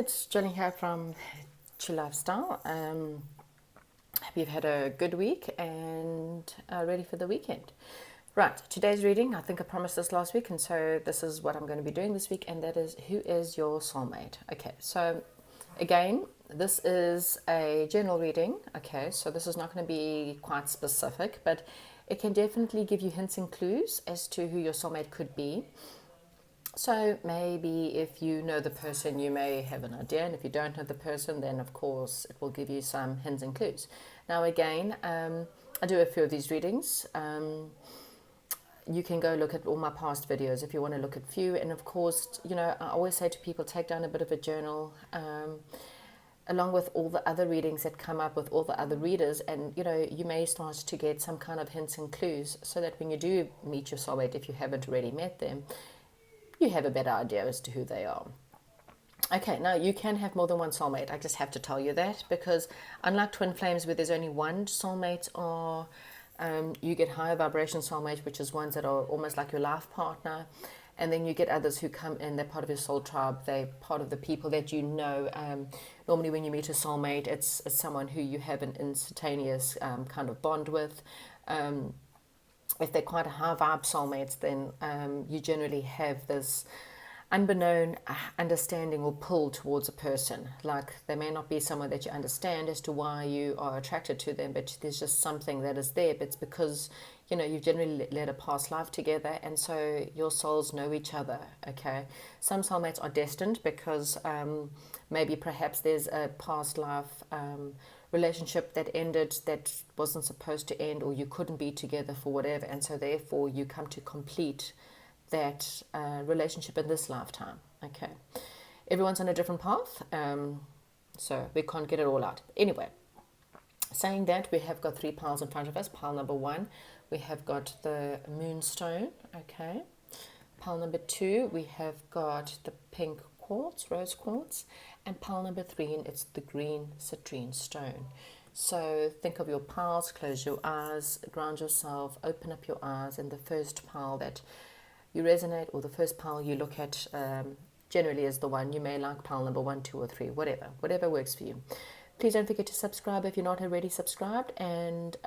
it's Jenny here from Chill Lifestyle. Hope you've had a good week and are ready for the weekend. Right, today's reading, I think I promised this last week, and so this is what I'm going to be doing this week, and that is, who is your soulmate? Okay, so again, this is a general reading, okay, so this is not going to be quite specific, but it can definitely give you hints and clues as to who your soulmate could be. So maybe if you know the person, you may have an idea, and if you don't know the person, then of course it will give you some hints and clues. Now again, I do a few of these readings. You can go look at all my past videos if you want to look at few, and of course, you know, I always say to people, take down a bit of a journal, along with all the other readings that come up with all the other readers, and you know, you may start to get some kind of hints and clues, so that when you do meet your soulmate, if you haven't already met them, you have a better idea as to who they are. Okay, now you can have more than one soulmate. I just have to tell you that, because unlike twin flames where there's only one soulmate, or you get higher vibration soulmate, which is ones that are almost like your life partner, and then you get others who come in, they're part of your soul tribe, they're part of the people that you know. Normally when you meet a soulmate, it's someone who you have an instantaneous kind of bond with. If they're quite a high vibe soulmates, then you generally have this unbeknown understanding or pull towards a person. Like, they may not be someone that you understand as to why you are attracted to them, but there's just something that is there. But it's because, you know, you've generally led a past life together, and so your souls know each other, okay? Some soulmates are destined because maybe perhaps there's a past life relationship that ended that wasn't supposed to end, or you couldn't be together for whatever, and so therefore you come to complete that relationship in this lifetime. Okay, everyone's on a different path, so we can't get it all out. Anyway, saying that, we have got 3 piles in front of us. Pile number 1, we have got the moonstone. Okay, pile number 2, we have got the pink quartz, rose quartz, and pile number 3, and it's the green citrine stone. So think of your piles, close your eyes, ground yourself, open up your eyes, and the first pile that you resonate, or the first pile you look at, generally is the one. You may like pile number 1, 2, or 3, whatever works for you. Please don't forget to subscribe if you're not already subscribed, and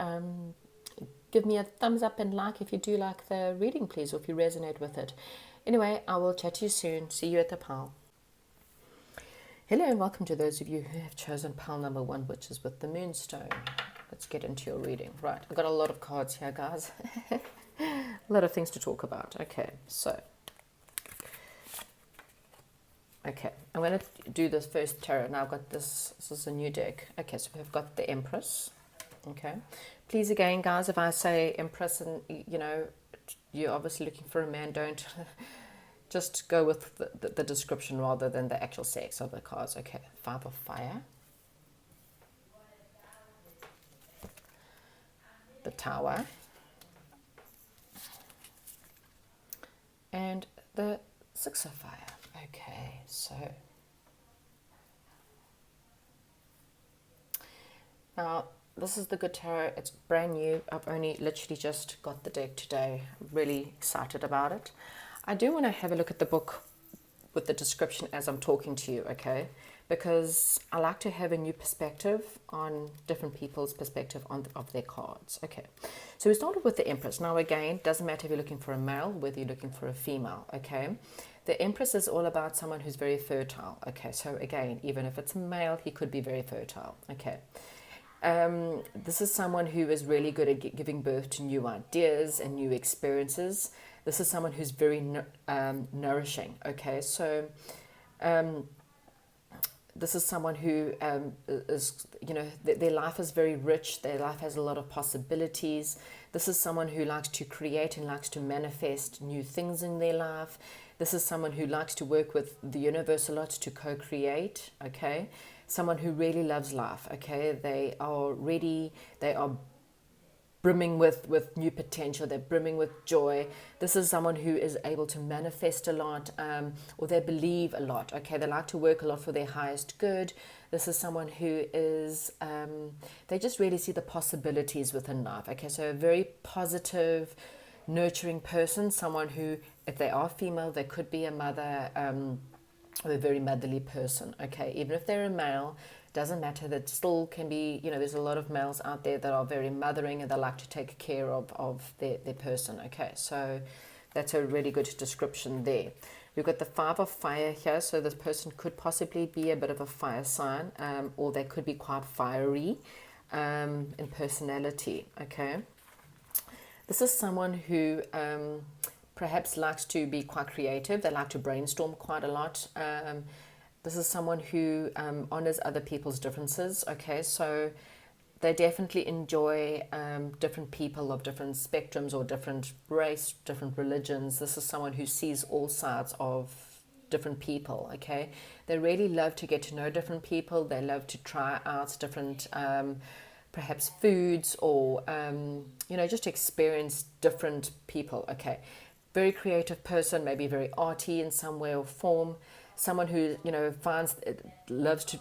give me a thumbs up and like if you do like the reading, please, or if you resonate with it. Anyway, I will chat to you soon. See you at the pile. Hello and welcome to those of you who have chosen pile number 1, which is with the moonstone. Let's get into your reading. Right, I've got a lot of cards here, guys. A lot of things to talk about. Okay, so I'm going to do this first tarot. Now I've got this is a new deck. Okay, so we've got the Empress. Okay, please again, guys, if I say Empress and you know you're obviously looking for a man, don't just go with the description rather than the actual sex of the cards. Okay, 5 of Fire, the Tower, and the 6 of Fire. Okay, so now this is the good tarot. It's brand new. I've only literally just got the deck today. Really excited about it. I do want to have a look at the book with the description as I'm talking to you, okay? Because I like to have a new perspective on different people's perspective of their cards. Okay, so we started with the Empress. Now again, doesn't matter if you're looking for a male, whether you're looking for a female, okay? The Empress is all about someone who's very fertile, okay? So again, even if it's a male, he could be very fertile, okay? This is someone who is really good at giving birth to new ideas and new experiences. This is someone who's very nourishing, okay? So this is someone who is, you know, their life is very rich. Their life has a lot of possibilities. This is someone who likes to create and likes to manifest new things in their life. This is someone who likes to work with the universe a lot to co-create, okay? Someone who really loves life, okay? They are ready, they are brimming with new potential, they're brimming with joy. This is someone who is able to manifest a lot, or they believe a lot, okay? They like to work a lot for their highest good. This is someone who is, they just really see the possibilities within life, okay? So a very positive, nurturing person, someone who, if they are female, they could be a mother, or a very motherly person, okay? Even if they're a male, doesn't matter, that still can be, there's a lot of males out there that are very mothering and they like to take care of their person, okay? So that's a really good description there. We've got the 5 of fire here, so this person could possibly be a bit of a fire sign, or they could be quite fiery in personality, okay? This is someone who perhaps likes to be quite creative. They like to brainstorm quite a lot. This is someone who honors other people's differences, okay? So they definitely enjoy different people of different spectrums or different race, different religions. This is someone who sees all sides of different people, okay? They really love to get to know different people. They love to try out different perhaps foods or, just experience different people, okay? Very creative person, maybe very arty in some way or form. Someone who, loves to,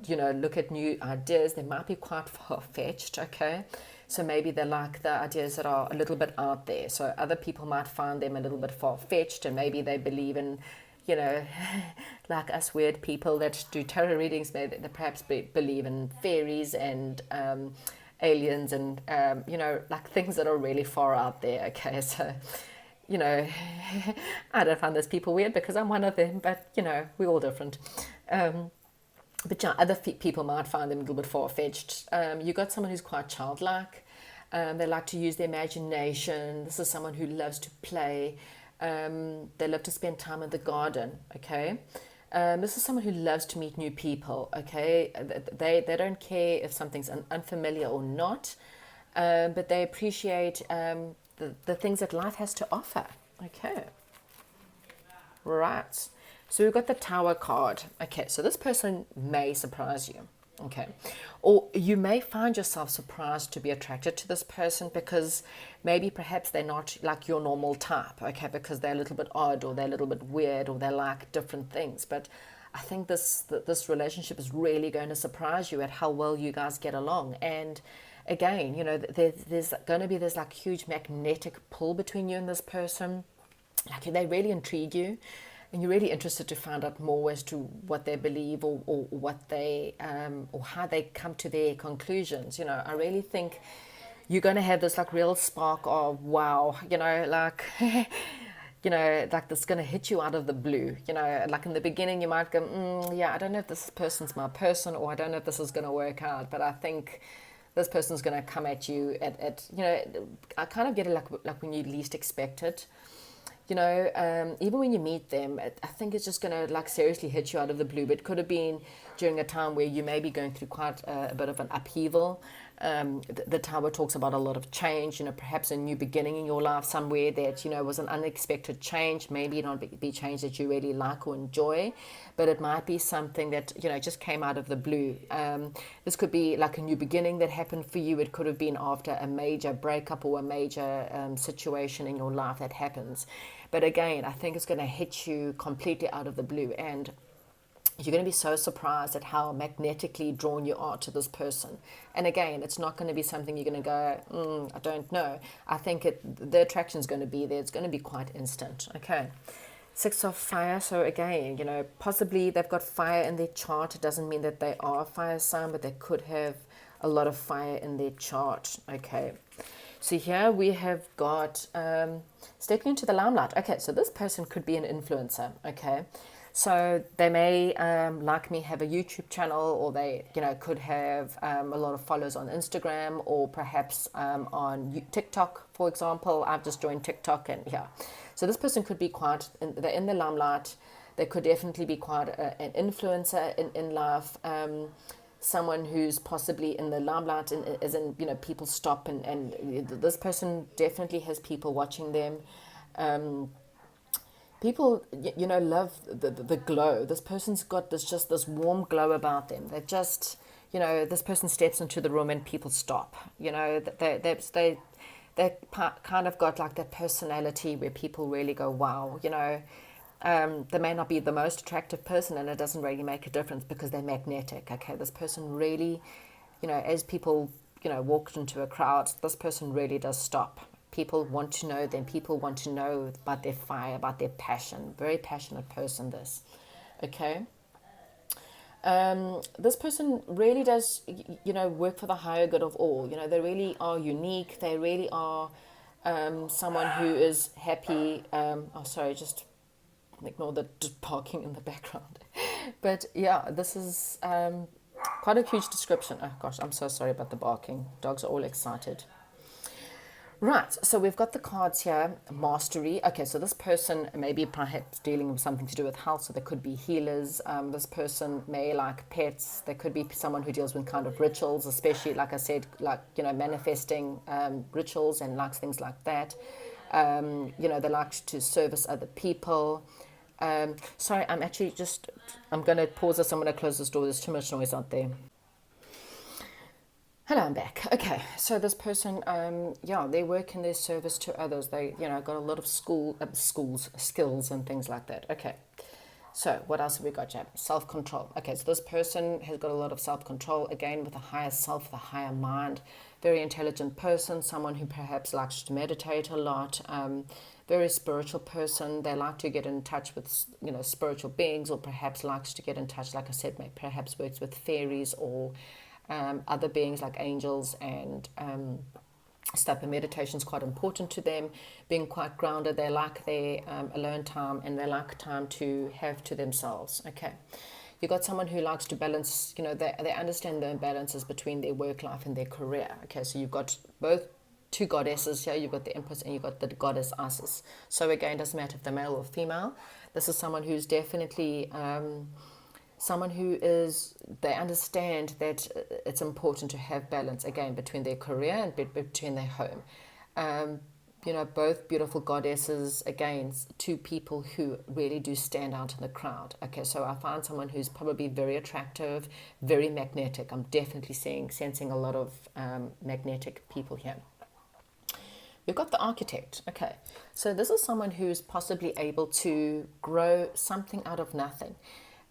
look at new ideas. They might be quite far-fetched, okay? So maybe they like the ideas that are a little bit out there. So other people might find them a little bit far-fetched, and maybe they believe in, like us weird people that do tarot readings, maybe they perhaps believe in fairies and aliens and, like things that are really far out there, okay? So, I don't find those people weird because I'm one of them, but, we're all different. But yeah, other people might find them a little bit far-fetched. You got someone who's quite childlike. They like to use their imagination. This is someone who loves to play. They love to spend time in the garden, okay? This is someone who loves to meet new people, okay? They don't care if something's unfamiliar or not, but they appreciate the things that life has to offer, okay? Right. So we've got the Tower card. Okay, so this person may surprise you, okay? Or you may find yourself surprised to be attracted to this person because maybe perhaps they're not like your normal type, okay? Because they're a little bit odd or they're a little bit weird or they like different things. But I think this relationship is really going to surprise you at how well you guys get along. And again, there's going to be this like huge magnetic pull between you and this person. Like they really intrigue you. And you're really interested to find out more as to what they believe or what they or how they come to their conclusions. I really think you're going to have this like real spark of wow, like like this going to hit you out of the blue. Like in the beginning you might go, yeah, I don't know if this person's my person, or I don't know if this is going to work out, but I think this person's going to come at you at I kind of get it like when you least expect it. Even when you meet them, I think it's just going to like seriously hit you out of the blue. But it could have been during a time where you may be going through quite a bit of an upheaval. The Tower talks about a lot of change, perhaps a new beginning in your life somewhere that, was an unexpected change. Maybe not be change that you really like or enjoy, but it might be something that, just came out of the blue. This could be like a new beginning that happened for you. It could have been after a major breakup or a major situation in your life that happens. But again, I think it's going to hit you completely out of the blue, and you're going to be so surprised at how magnetically drawn you are to this person. And again, it's not going to be something you're going to go, I don't know. I think the attraction is going to be there. It's going to be quite instant. Okay. 6 of fire. So again, possibly they've got fire in their chart. It doesn't mean that they are a fire sign, but they could have a lot of fire in their chart. Okay. So here we have got stepping into the limelight. Okay, so this person could be an influencer, okay? So they may, like me, have a YouTube channel, or they, could have a lot of followers on Instagram, or perhaps on TikTok, for example. I've just joined TikTok, and yeah. So this person could be quite, they're in the limelight. They could definitely be quite an influencer in life. Someone who's possibly in the limelight, as in, people stop and this person definitely has people watching them. People, love the glow. This person's got this warm glow about them. They just, this person steps into the room and people stop. They kind of got like that personality where people really go, wow, they may not be the most attractive person, and it doesn't really make a difference because they're magnetic. Okay, this person really, as people, walk into a crowd, this person really does stop. People want to know them. People want to know about their fire, about their passion. Very passionate person, this. Okay. This person really does, work for the higher good of all. They really are unique. They really are someone who is happy. Oh, sorry, just ignore the barking in the background. But yeah, this is quite a huge description. Oh gosh, I'm so sorry about the barking. Dogs are all excited. Right, so we've got the cards here, mastery. Okay, so this person may be perhaps dealing with something to do with health, so there could be healers. This person may like pets. There could be someone who deals with kind of rituals, especially, like I said, like, manifesting rituals and likes things like that. They like to service other people. Sorry, I'm going to pause this. I'm going to close this door. There's too much noise out there. Hello, I'm back. Okay, so this person, they work in their service to others. They, got a lot of skills and things like that. Okay, so what else have we got, Jab? Self-control. Okay, so this person has got a lot of self-control, again, with a higher self, the higher mind. Very intelligent person, someone who perhaps likes to meditate a lot. Very spiritual person. They like to get in touch with, spiritual beings, or perhaps likes to get in touch, like I said, perhaps works with fairies or other beings like angels and stuff. And meditation is quite important to them. Being quite grounded, they like their alone time, and they like time to have to themselves. Okay, you got someone who likes to balance. They understand the imbalances between their work life and their career. Okay, so you've got both two goddesses here. You've got the Empress and you've got the goddess Isis. So again, it doesn't matter if they're male or female. This is someone who's definitely someone who they understand that it's important to have balance, again, between their career and between their home. Both beautiful goddesses, again, two people who really do stand out in the crowd. Okay, so I find someone who's probably very attractive, very magnetic. I'm definitely sensing a lot of magnetic people here. We've got the architect. Okay, so this is someone who's possibly able to grow something out of nothing.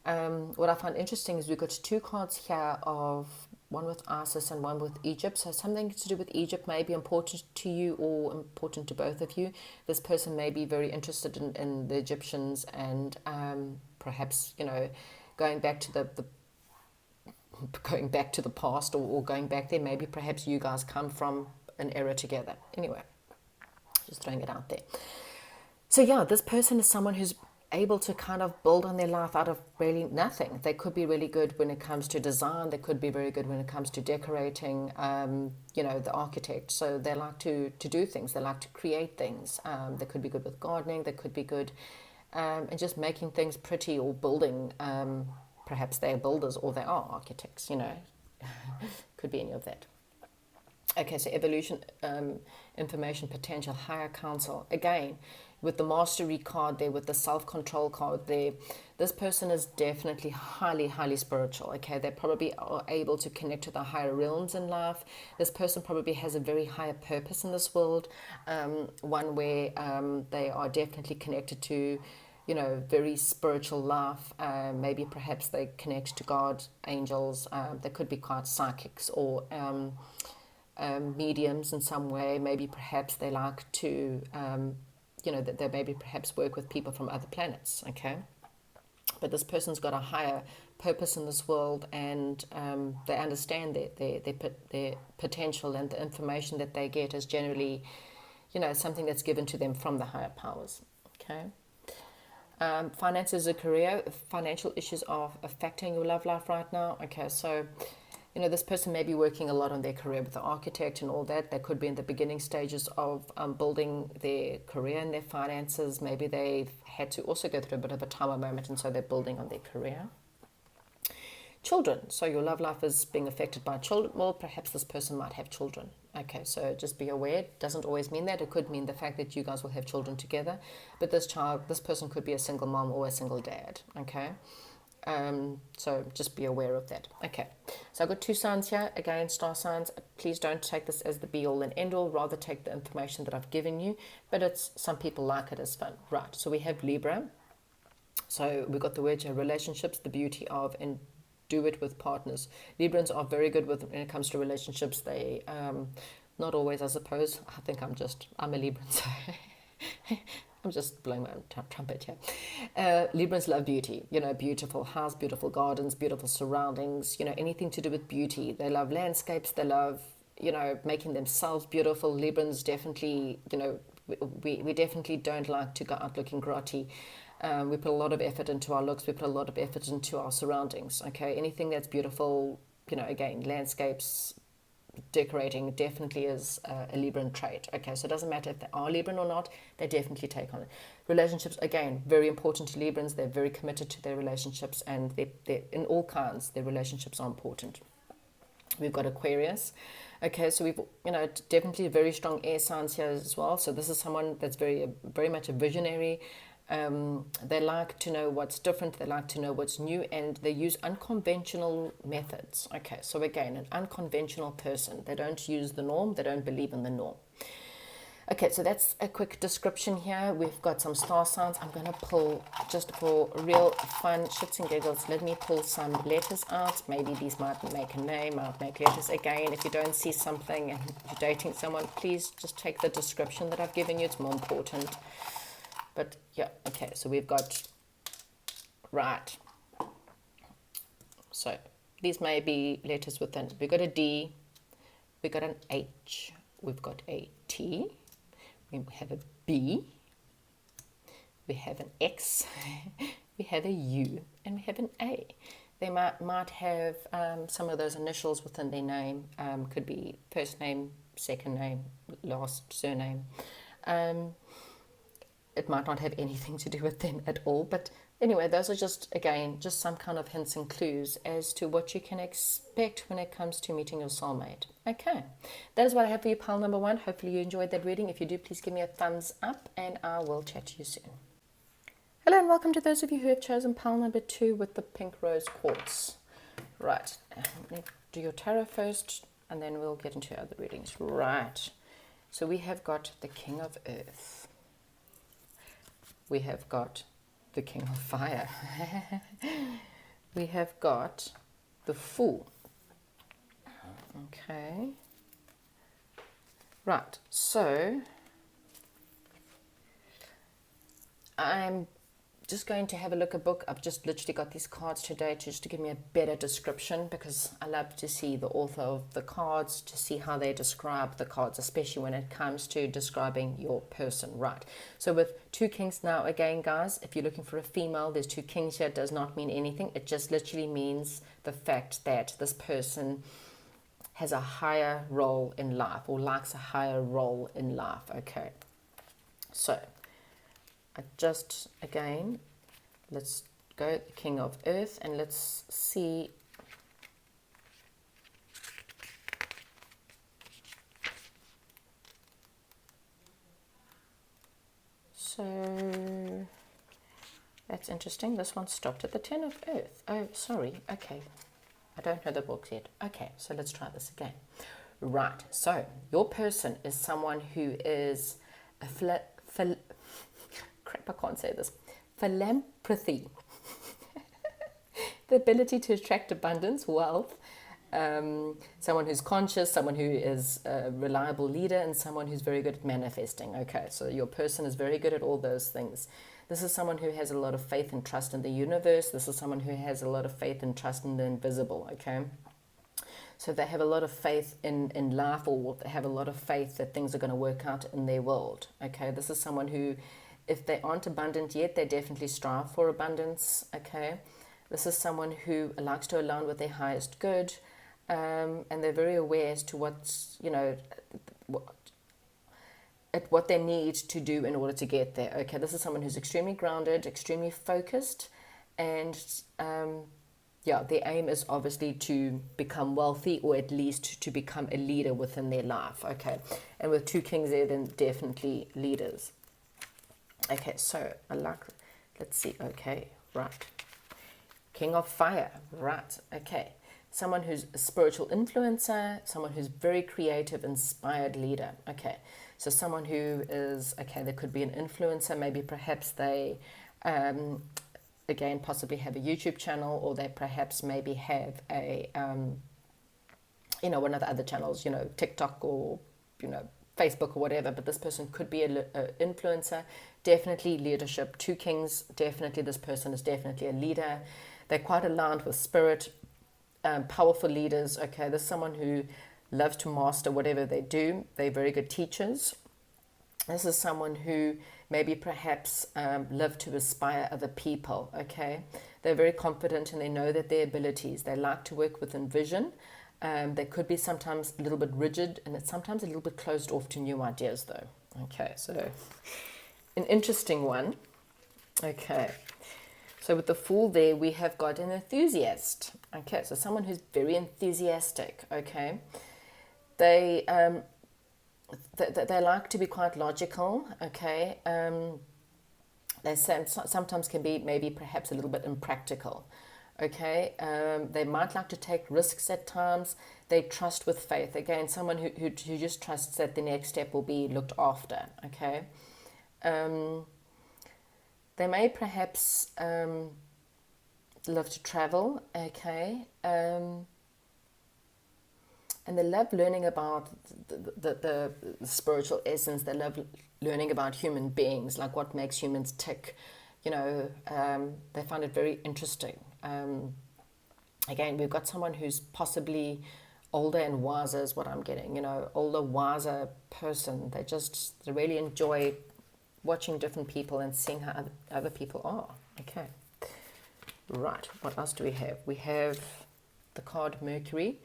What I find interesting is we've got two cards here, of one with Isis and one with Egypt. So something to do with Egypt may be important to you or important to both of you. This person may be very interested in the Egyptians, and perhaps going back to the past, or going back there. Maybe perhaps you guys come from an era together. Anyway, just throwing it out there. So yeah, this person is someone who's able to kind of build on their life out of really nothing. They could be really good when it comes to design. They could be very good when it comes to decorating, the architect. So they like to do things. They like to create things. They could be good with gardening. They could be good and just making things pretty, or building. Perhaps they're builders or they are architects, Could be any of that. Okay, so evolution, information, potential, higher counsel. Again, with the mastery card there, with the self-control card there, this person is definitely highly, highly spiritual. Okay, they probably are able to connect to the higher realms in life. This person probably has a very higher purpose in this world, one where they are definitely connected to, very spiritual life. Maybe perhaps they connect to God, angels. They could be quite psychics, or mediums in some way. Maybe perhaps they like to, that they maybe perhaps work with people from other planets. Okay, but this person's got a higher purpose in this world, and they understand their potential, and the information that they get is generally, something that's given to them from the higher powers. Okay. Finances, a career, financial issues are affecting your love life right now. Okay, so this person may be working a lot on their career with the architect and all that. They could be in the beginning stages of building their career and their finances. Maybe they've had to also go through a bit of a tower moment, and so they're building on their career. Children. So your love life is being affected by children. Well, perhaps this person might have children. Okay, so just be aware. It doesn't always mean that. It could mean the fact that you guys will have children together. But this person could be a single mom or a single dad. Okay. So just be aware of that. Okay, so I've got two signs here. Again, star signs. Please don't take this as the be all and end all. Rather take the information that I've given you. But some people like it as fun. Right, so we have Libra. So we've got the word here, relationships, the beauty of, and do it with partners. Librans are very good when it comes to relationships. They, not always, I suppose. I think I'm a Libran, so I'm just blowing my own trumpet here. Librans love beauty, beautiful house, beautiful gardens, beautiful surroundings, anything to do with beauty. They love landscapes, they love, making themselves beautiful. Librans definitely, we definitely don't like to go out looking grotty. We put a lot of effort into our looks, we put a lot of effort into our surroundings, okay? Anything that's beautiful, again, landscapes, decorating definitely is a Libran trait. Okay, so it doesn't matter if they are Libran or not, they definitely take on it. Relationships, again, very important to Librans. They're very committed to their relationships, and they're in all kinds, their relationships are important. We've got Aquarius. Okay, so we've, definitely very strong air signs here as well. So this is someone that's very much a visionary. They like to know what's different, they like to know what's new, and they use unconventional methods. Okay, so again, an unconventional person. They don't use the norm, they don't believe in the norm. Okay, so that's a quick description here. We've got some star signs. I'm going to pull, just for real fun, shits and giggles, let me pull some letters out. Maybe these might make a name, might make letters. Again, if you don't see something and you're dating someone, please just take the description that I've given you. It's more important. But yeah, okay, so we've got, right. So these may be letters within. We've got a D, we've got an H, we've got a T, we have a B, we have an X, we have a U, and we have an A. They might have some of those initials within their name. Could be first name, second name, last surname. It might not have anything to do with them at all, but anyway, those are just, again, just some kind of hints and clues as to what you can expect when it comes to meeting your soulmate. Okay, that is what I have for you, pile number 1. Hopefully you enjoyed that reading. If you do, please give me a thumbs up, and I will chat to you soon. Hello, and welcome to those of you who have chosen pile number 2 with the pink rose quartz. Right, let me do your tarot first, and then we'll get into other readings. Right, so we have got the King of Earth. We have got the King of Fire. We have got the Fool. Okay. Right, so I'm just going to have a look at book. I've just literally got these cards today just to give me a better description, because I love to see the author of the cards, to see how they describe the cards, especially when it comes to describing your person. Right, so with 2 kings now, again guys, if you're looking for a female, there's 2 kings here. It does not mean anything. It just literally means the fact that this person has a higher role in life, or likes a higher role in life. Okay, so I just, again, let's go the King of Earth, and let's see. So that's interesting. This one stopped at the 10 of Earth. Oh, sorry. Okay. I don't know the books yet. Okay, so let's try this again. Right. So your person is someone who is a crap, I can't say this. Philanthropy. The ability to attract abundance, wealth. Someone who's conscious, someone who is a reliable leader, and someone who's very good at manifesting. Okay, so your person is very good at all those things. This is someone who has a lot of faith and trust in the universe. This is someone who has a lot of faith and trust in the invisible, okay? So they have a lot of faith in life, or they have a lot of faith that things are going to work out in their world, okay? This is someone who, if they aren't abundant yet, they definitely strive for abundance, okay? This is someone who likes to align with their highest good, and they're very aware as to what's, what they need to do in order to get there. Okay, this is someone who's extremely grounded, extremely focused, and their aim is obviously to become wealthy, or at least to become a leader within their life. Okay, and with 2 kings there, then definitely leaders. Okay, so let's see. Okay, right. King of Fire, right. Okay, someone who's a spiritual influencer, someone who's very creative, inspired leader. Okay, so someone who is, okay, there could be an influencer, maybe perhaps they, again, possibly have a YouTube channel, or they perhaps maybe have a, one of the other channels, TikTok, or, Facebook or whatever, but this person could be an influencer. Definitely leadership. Two kings, definitely this person is definitely a leader. They're quite aligned with spirit, powerful leaders. Okay, this is someone who loves to master whatever they do. They're very good teachers. This is someone who maybe perhaps love to inspire other people. Okay, they're very confident and they know that their abilities. They like to work within vision. They could be sometimes a little bit rigid, and it's sometimes a little bit closed off to new ideas, though. Okay, so an interesting one. Okay, so with the Fool there, we have got an enthusiast. Okay, so someone who's very enthusiastic. Okay, they like to be quite logical. Okay, they sometimes can be maybe perhaps a little bit impractical. Okay, they might like to take risks at times. They trust with faith. Again, someone who just trusts that the next step will be looked after. Okay, they may perhaps love to travel. Okay, and they love learning about the spiritual essence. They love learning about human beings, like what makes humans tick. You know, they find it very interesting. Again, we've got someone who's possibly older and wiser is what I'm getting. You know, older, wiser person. They really enjoy watching different people and seeing how other people are. Okay. Right. What else do we have? We have the card Mercury.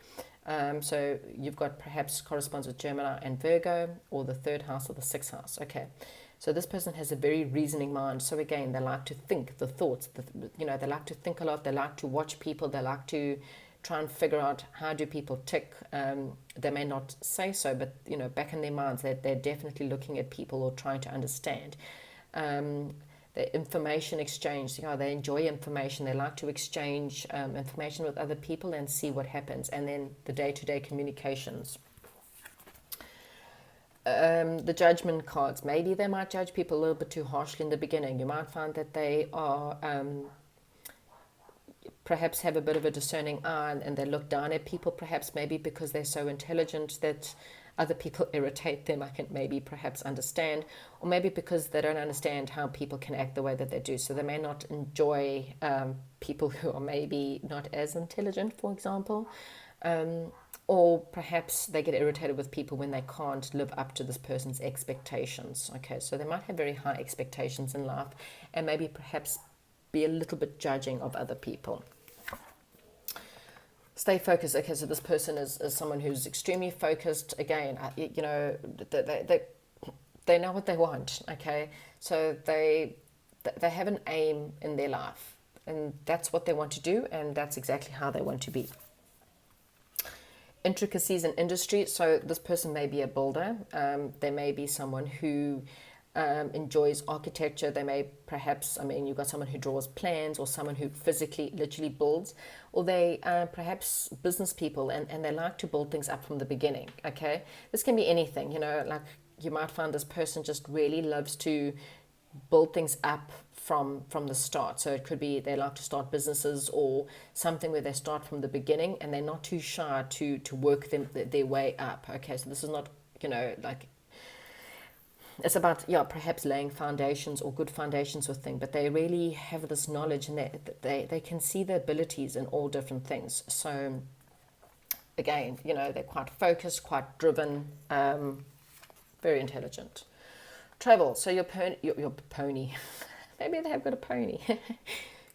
So you've got perhaps corresponds with Gemini and Virgo, or the third house or the sixth house. Okay. So this person has a very reasoning mind. So again, they like to think the thoughts. They like to think a lot. They like to watch people. They like to try and figure out how do people tick. They may not say so, but back in their minds, they're definitely looking at people or trying to understand. The information exchange. They enjoy information. They like to exchange information with other people and see what happens. And then the day-to-day communications. The judgment cards. Maybe they might judge people a little bit too harshly in the beginning. You might find that they are perhaps have a bit of a discerning eye and they look down at people, perhaps maybe because they're so intelligent that other people irritate them. I can maybe perhaps understand, or maybe because they don't understand how people can act the way that they do. So they may not enjoy people who are maybe not as intelligent, for example. Or perhaps they get irritated with people when they can't live up to this person's expectations. Okay, so they might have very high expectations in life and maybe perhaps be a little bit judging of other people. Stay focused. Okay, so this person is someone who's extremely focused. Again, they know what they want. Okay, so they have an aim in their life, and that's what they want to do, and that's exactly how they want to be. Intricacies in industry. So this person may be a builder. They may be someone who enjoys architecture. They may perhaps, you've got someone who draws plans, or someone who physically, literally builds, or they perhaps business people and they like to build things up from the beginning. Okay, this can be anything. Like you might find this person just really loves to build things up from the start. So it could be they like to start businesses or something where they start from the beginning and they're not too shy to work their way up. Okay, so this is not, like, it's about, perhaps laying foundations or good foundations or thing, but they really have this knowledge and they can see the abilities in all different things. So again, they're quite focused, quite driven, very intelligent. Travel. So your pony. Maybe they have got a pony.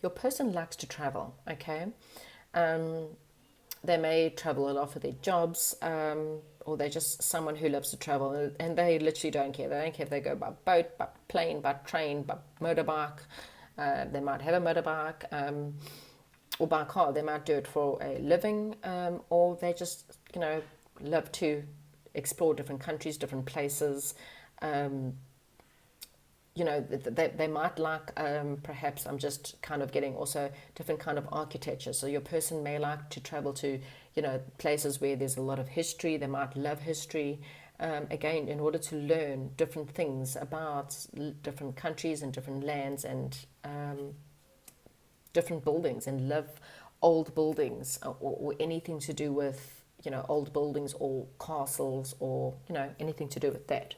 Your person likes to travel, okay? They may travel a lot for their jobs, or they're just someone who loves to travel, and they literally don't care. They don't care if they go by boat, by plane, by train, by motorbike. They might have a motorbike, or by car. They might do it for a living, or they just, love to explore different countries, different places. They might like, perhaps I'm just kind of getting also different kind of architecture. So your person may like to travel to, places where there's a lot of history. They might love history. Again, in order to learn different things about different countries and different lands and different buildings, and love old buildings or anything to do with, you know, old buildings or castles or, you know, anything to do with that.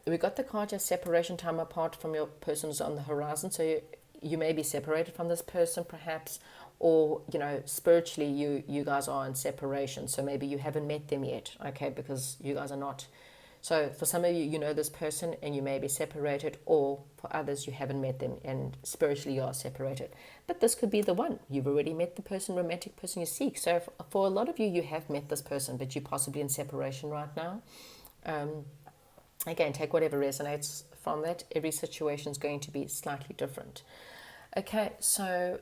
We got the card as separation, time apart from your person's on the horizon. So you may be separated from this person perhaps, or, you know, spiritually you guys are in separation. So maybe you haven't met them yet, okay, because you guys are not. So for some of you, you know this person and you may be separated, or for others, you haven't met them and spiritually you are separated. But this could be the one. You've already met the person, romantic person you seek. So for a lot of you, you have met this person, but you're possibly in separation right now. Again, take whatever resonates from that. Every situation is going to be slightly different. Okay, so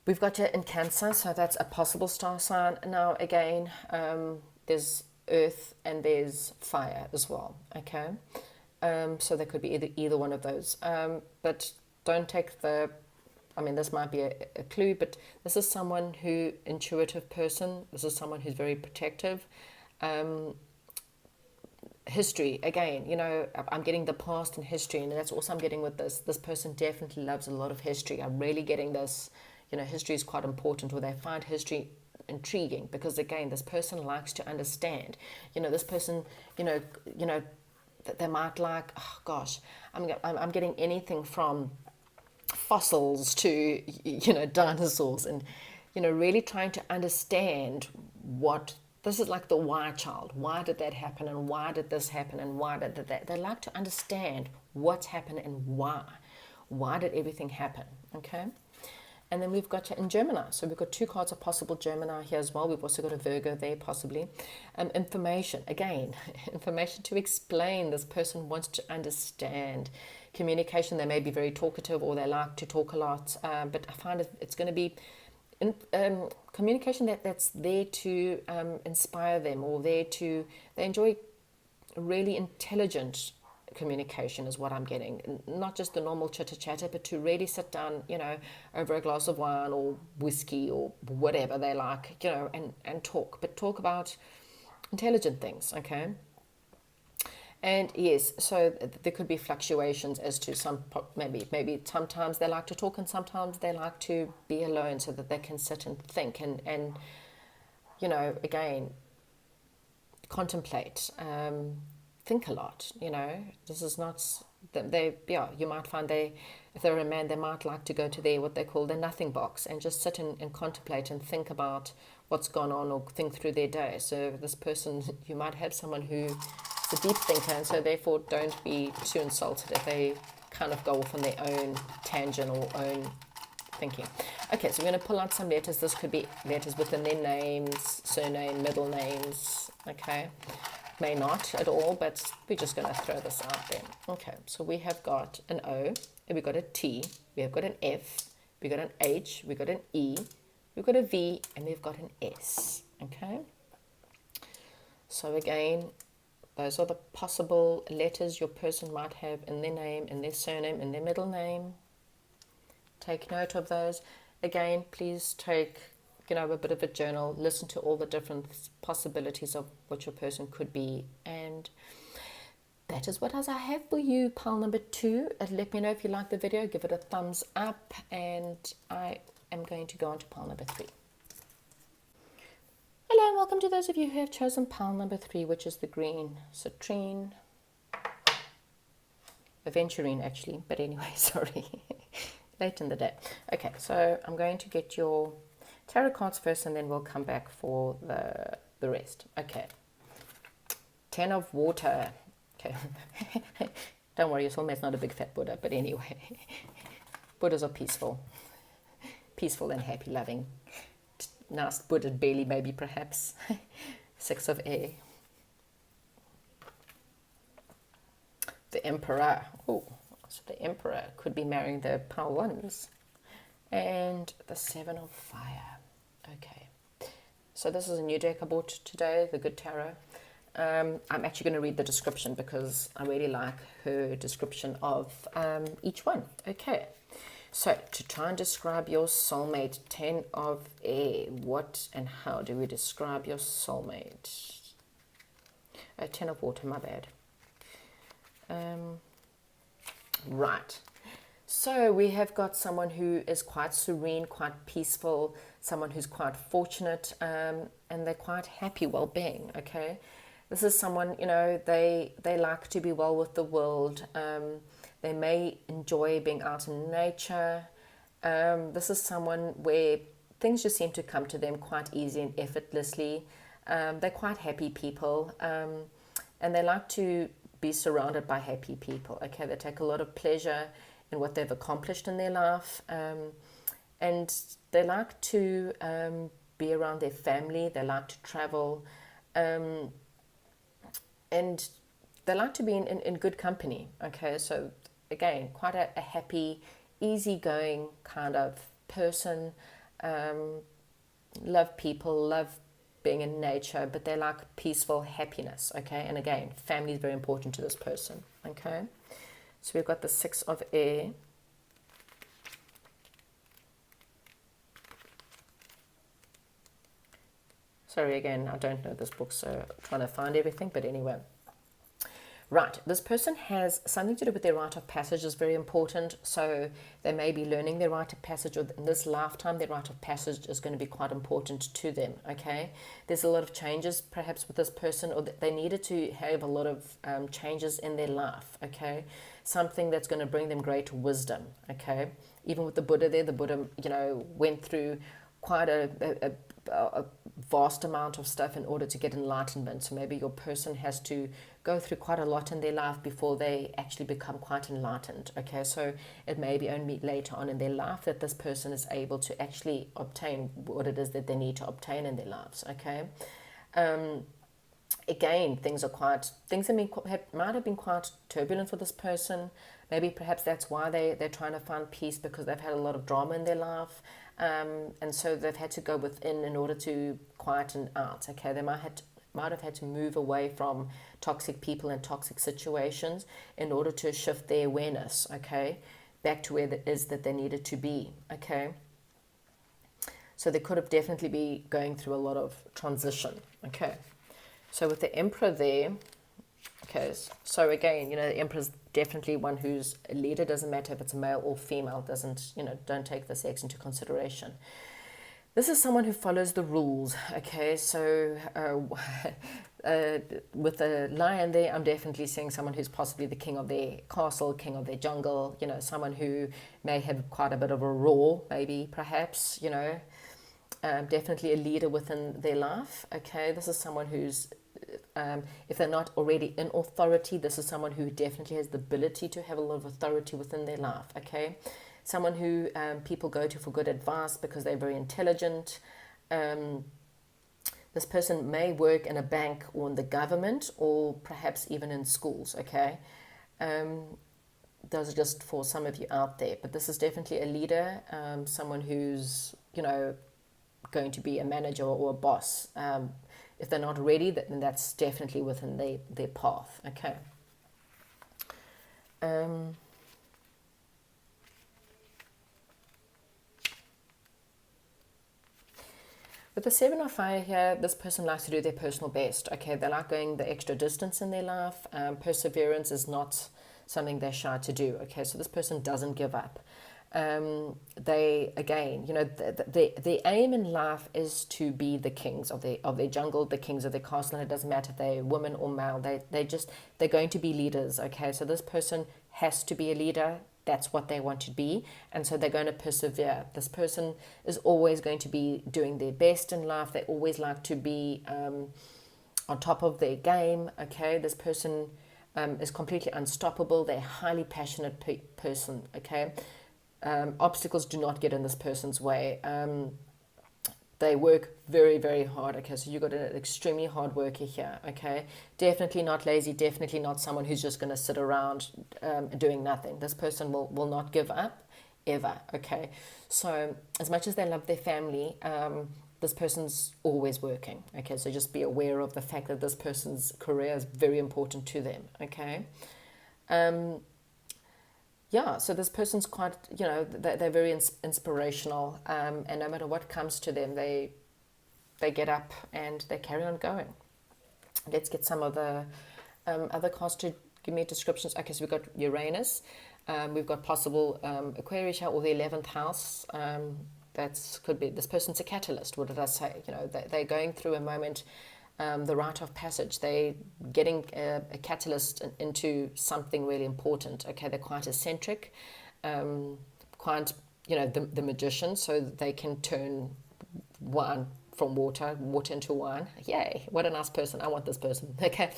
we've got you in Cancer, so that's a possible star sign. Now, again, there's earth and there's fire as well, okay? So there could be either one of those. But don't take the, I mean, this might be a clue, but this is someone who, intuitive person, this is someone who's very protective. History, again, you know, I'm getting the past and history, and that's also I'm getting with this. This person definitely loves a lot of history. I'm really getting this, you know, history is quite important, or they find history intriguing, because again, this person likes to understand. You know, this person, you know, they might like, oh gosh, I'm getting anything from fossils to, you know, dinosaurs, and, you know, really trying to understand what. This is like the why child. Why did that happen? And why did this happen? And why did that? They like to understand what's happened and why. Why did everything happen? Okay. And then we've got in Gemini. So we've got 2 cards of possible Gemini here as well. We've also got a Virgo there possibly. Information. Again, information to explain. This person wants to understand. Communication. They may be very talkative, or they like to talk a lot. But I find it's going to be communication that's there to inspire them, or they enjoy really intelligent communication is what I'm getting. Not just the normal chitter chatter, but to really sit down, you know, over a glass of wine or whiskey or whatever they like, you know, and talk, but talk about intelligent things, okay? And yes, so there could be fluctuations as to some, maybe sometimes they like to talk and sometimes they like to be alone so that they can sit and think and you know, again, contemplate, think a lot, you know. This is not, you might find if they're a man, they might like to go to what they call the nothing box and just sit and contemplate and think about what's gone on, or think through their day. So this person, you might have someone who a deep thinker, and so therefore don't be too insulted if they kind of go off on their own tangent or own thinking. Okay, so we're going to pull out some letters. This could be letters within their names, surname, middle names, okay? May not at all, but we're just going to throw this out there. Okay, so we have got an O, and we've got a T, we have got an F, we've got an H, we've got an E, we've got a V, and we've got an S, okay? So again, those are the possible letters your person might have in their name, in their surname, in their middle name. Take note of those. Again, please take, you know, a bit of a journal. Listen to all the different possibilities of what your person could be. And that is what else I have for you, pile number 2. Let me know if you like the video. Give it a thumbs up. And I am going to go on to pile number 3. Hello and welcome to those of you who have chosen pile number 3, which is the green citrine. Aventurine actually, but anyway, sorry. Late in the day. Okay, so I'm going to get your tarot cards first and then we'll come back for the rest. Okay. 10 of water. Okay. Don't worry, your soulmate's not a big fat Buddha, but anyway. Buddhas are peaceful. Peaceful and happy, loving. Nice Buddha belly, maybe, perhaps. 6 of air. The Emperor. Oh, so the Emperor could be marrying the power ones. And the 7 of fire. Okay. So this is a new deck I bought today, the Good Tarot. I'm actually going to read the description because I really like her description of each one. Okay. So, to try and describe your soulmate, 10 of air, what and how do we describe your soulmate? 10 of water, my bad. Right. So we have got someone who is quite serene, quite peaceful, someone who's quite fortunate, and they're quite happy, well-being. Okay, this is someone, they like to be well with the world. They may enjoy being out in nature. This is someone where things just seem to come to them quite easy and effortlessly. They're quite happy people, and they like to be surrounded by happy people. Okay, they take a lot of pleasure in what they've accomplished in their life, and they like to be around their family. They like to travel, and they like to be in good company. Okay, so again, quite a happy, easygoing kind of person. Love people, love being in nature, but they like peaceful happiness. Okay, and again, family is very important to this person. Okay, so we've got the Six of Air. Sorry, again, I don't know this book, so I'm trying to find everything, but anyway. Right, this person has something to do with their rite of passage is very important. So they may be learning their rite of passage, or in this lifetime, their rite of passage is going to be quite important to them. Okay, there's a lot of changes perhaps with this person, or they needed to have a lot of changes in their life. Okay, something that's going to bring them great wisdom. Okay, even with the Buddha there, the Buddha, went through quite a vast amount of stuff in order to get enlightenment. So maybe your person has to go through quite a lot in their life before they actually become quite enlightened. Okay, so it may be only later on in their life that this person is able to actually obtain what it is that they need to obtain in their lives. Okay, again, things might have been quite turbulent for this person. Maybe perhaps that's why they're trying to find peace, because they've had a lot of drama in their life. And so they've had to go within in order to quieten out. Okay, they might have had to move away from toxic people and toxic situations in order to shift their awareness, okay, back to where it is that they needed to be. Okay, so they could have definitely be going through a lot of transition. Okay, so with the Emperor there, okay, so again, the Emperor's definitely one who's a leader. Doesn't matter if it's a male or female. Don't take the sex into consideration. This is someone who follows the rules. Okay, so with the lion there, I'm definitely seeing someone who's possibly the king of their castle, king of their jungle. Someone who may have quite a bit of a roar, maybe perhaps. Definitely a leader within their life. Okay, this is someone who's if they're not already in authority, this is someone who definitely has the ability to have a lot of authority within their life. Okay, someone who people go to for good advice because they're very intelligent. This person may work in a bank or in the government, or perhaps even in schools. Okay, those are just for some of you out there, but this is definitely a leader, someone who's going to be a manager or a boss. If they're not ready, then that's definitely within their path. Okay. With the Seven of Fire here, this person likes to do their personal best. Okay, they like going the extra distance in their life. Perseverance is not something they're shy to do. Okay, so this person doesn't give up. They again, the aim in life is to be the kings of their jungle, the kings of their castle, and it doesn't matter if they're women or male. They're going to be leaders. Okay, so this person has to be a leader. That's what they want to be, and so they're going to persevere. This person is always going to be doing their best in life. They always like to be on top of their game. Okay, this person is completely unstoppable. They're a highly passionate person. Okay. Obstacles do not get in this person's way. They work very, very hard. Okay, so you've got an extremely hard worker here. Okay, definitely not lazy, definitely not someone who's just going to sit around doing nothing. This person will not give up ever. Okay, so as much as they love their family, this person's always working. Okay, so just be aware of the fact that this person's career is very important to them. Okay. Yeah, so this person's quite, they're very inspirational, and no matter what comes to them, they get up and they carry on going. Let's get some of the other cards to give me descriptions. Okay, so we've got Uranus. We've got possible Aquarius here, or the 11th house. That's could be this person's a catalyst. What did I say? They're going through a moment, the rite of passage. They're getting a catalyst into something really important. Okay, they're quite eccentric, quite the magician, so they can turn wine from water into wine. Yay, what a nice person. I want this person. Okay,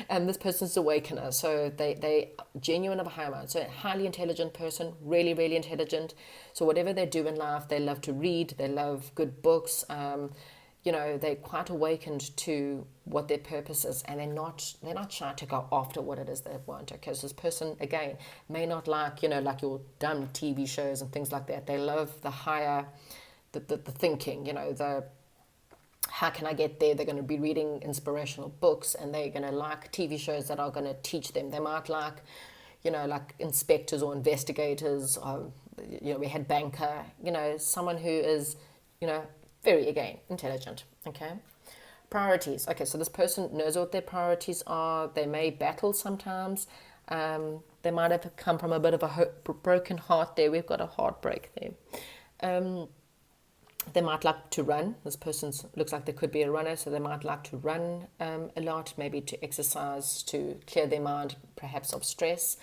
and this person's awakener, so they genuine of a high mind, so a highly intelligent person, really really intelligent. So whatever they do in life, they love to read, they love good books. They're quite awakened to what their purpose is, and they're not shy to go after what it is they want. Okay, so this person again may not like like your dumb TV shows and things like that. They love the higher, the thinking. The how can I get there? They're going to be reading inspirational books, and they're going to like TV shows that are going to teach them. They might like, like inspectors or investigators. Or, we had banker. Someone who is, very, again, intelligent. Okay. Priorities. Okay, so this person knows what their priorities are. They may battle sometimes. They might have come from a bit of a broken heart there. We've got a heartbreak there. They might like to run. This person looks like they could be a runner, so they might like to run a lot, maybe to exercise, to clear their mind, perhaps of stress.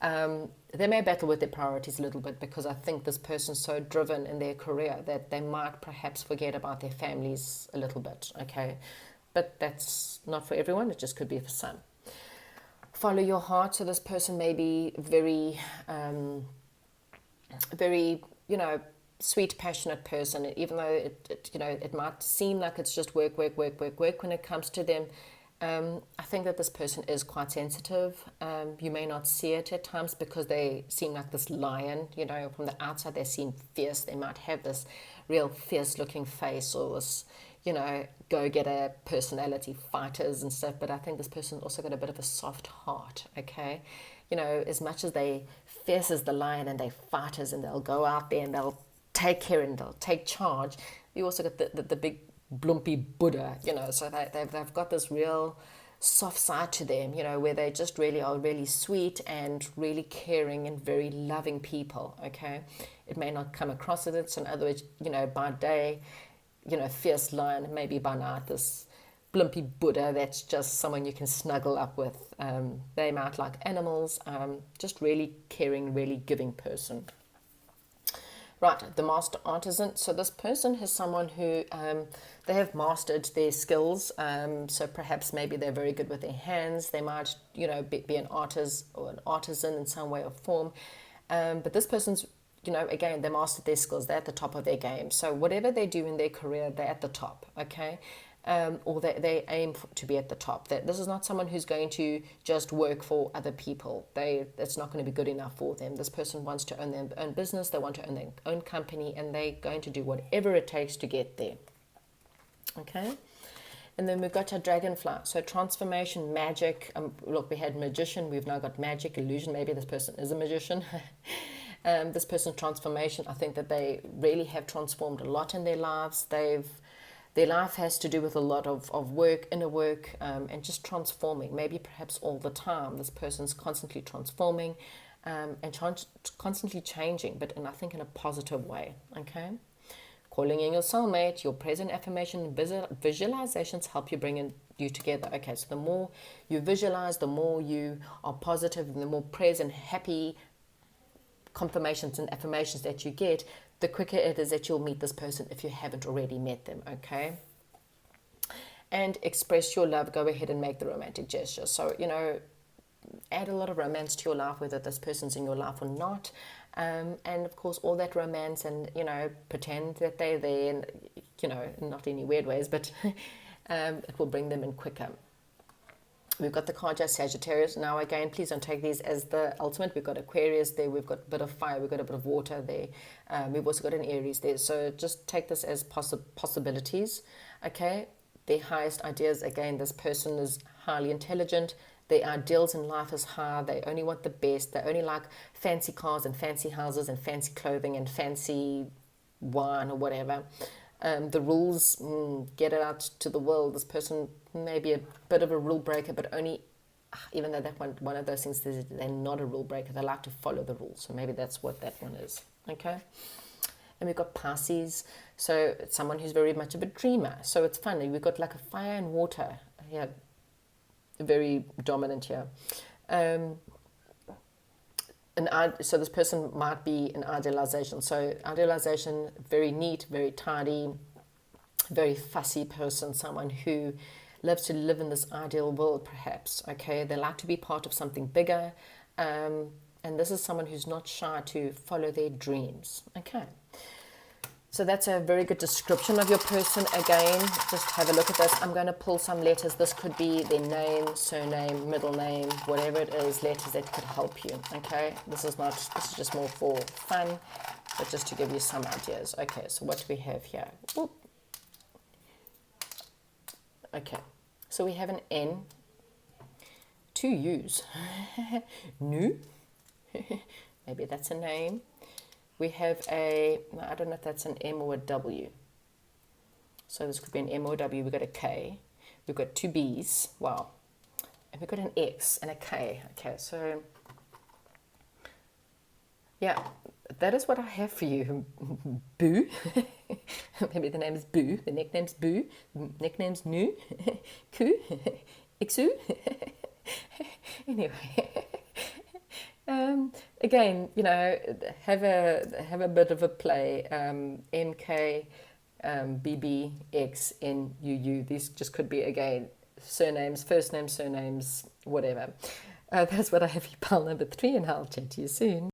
They may battle with their priorities a little bit, because I think this person's so driven in their career that they might perhaps forget about their families a little bit, okay? But that's not for everyone. It just could be for some. Follow your heart. So this person may be very, very, sweet, passionate person, even though it might seem like it's just work when it comes to them. I think that this person is quite sensitive. You may not see it at times because they seem like this lion, from the outside they seem fierce. They might have this real fierce looking face, or this, go-getter personality, fighters and stuff. But I think this person's also got a bit of a soft heart, okay? As much as they fierce as the lion and they fighters and they'll go out there and they'll take care and they'll take charge, you also got the big blumpy Buddha, so they've got this real soft side to them, where they just really are really sweet and really caring and very loving people, okay? It may not come across as it, so in other words, by day, fierce lion, maybe by night, this blumpy Buddha that's just someone you can snuggle up with. They might like animals, just really caring, really giving person. Right, the master artisan. So this person is someone who they have mastered their skills. So perhaps maybe they're very good with their hands. They might, be an artist or an artisan in some way or form. But this person's, again, they mastered their skills. They're at the top of their game. So whatever they do in their career, they're at the top, okay? Or they aim to be at the top. This is not someone who's going to just work for other people. That's not going to be good enough for them. This person wants to own their own business. They want to own their own company, and they're going to do whatever it takes to get there. Okay? And then we've got our dragonfly. So transformation, magic. Look, we had magician. We've now got magic, illusion. Maybe this person is a magician. This person's transformation, I think that they really have transformed a lot in their lives. Their life has to do with a lot of work, inner work, and just transforming, maybe perhaps all the time. This person's constantly transforming and constantly changing, but I think in a positive way, okay? Calling in your soulmate, your present affirmation visualizations help you bring you together. Okay, so the more you visualize, the more you are positive, and the more present, happy confirmations and affirmations that you get, the quicker it is that you'll meet this person if you haven't already met them, okay? And express your love. Go ahead and make the romantic gesture. So, add a lot of romance to your life, whether this person's in your life or not. And, of course, all that romance and, pretend that they're there and, not in any weird ways, but it will bring them in quicker. We've got the card Sagittarius. Now, again, please don't take these as the ultimate. We've got Aquarius there. We've got a bit of fire. We've got a bit of water there. We've also got an Aries there. So just take this as possibilities, okay? Their highest ideas, again, this person is highly intelligent. Their ideals in life is high. They only want the best. They only like fancy cars and fancy houses and fancy clothing and fancy wine or whatever. The rules, get it out to the world. This person may be a bit of a rule breaker, but only even though that one of those things, they're not a rule breaker. They like to follow the rules. So maybe that's what that one is. Okay. And we've got Pisces. So it's someone who's very much of a dreamer. So it's funny. We've got like a fire and water. Yeah, very dominant here. So this person might be an idealization. So idealization, very neat, very tidy, very fussy person, someone who loves to live in this ideal world, perhaps. Okay, they like to be part of something bigger, and this is someone who's not shy to follow their dreams. Okay, so that's a very good description of your person. Again, just have a look at this. I'm going to pull some letters. This could be their name, surname, middle name, whatever it is, letters that could help you. Okay, this is just more for fun, but just to give you some ideas. Okay, so what do we have here? Ooh. Okay, so we have an N, 2 U's, Nu, maybe that's a name. We have I don't know if that's an M or a W. So this could be an M or a W. We've got a K, we've got 2 B's, wow, and we've got an X and a K. Okay, so yeah, that is what I have for you. Boo. Maybe the name is Boo. The nickname's Boo. Nickname's Nu. Ku. Iksu. Anyway. Again, you know, have a bit of a play. MK, BB, X, N, UU. These just could be, again, surnames, first names, surnames, whatever. That's what I have for you, pal number 3, and I'll chat to you soon.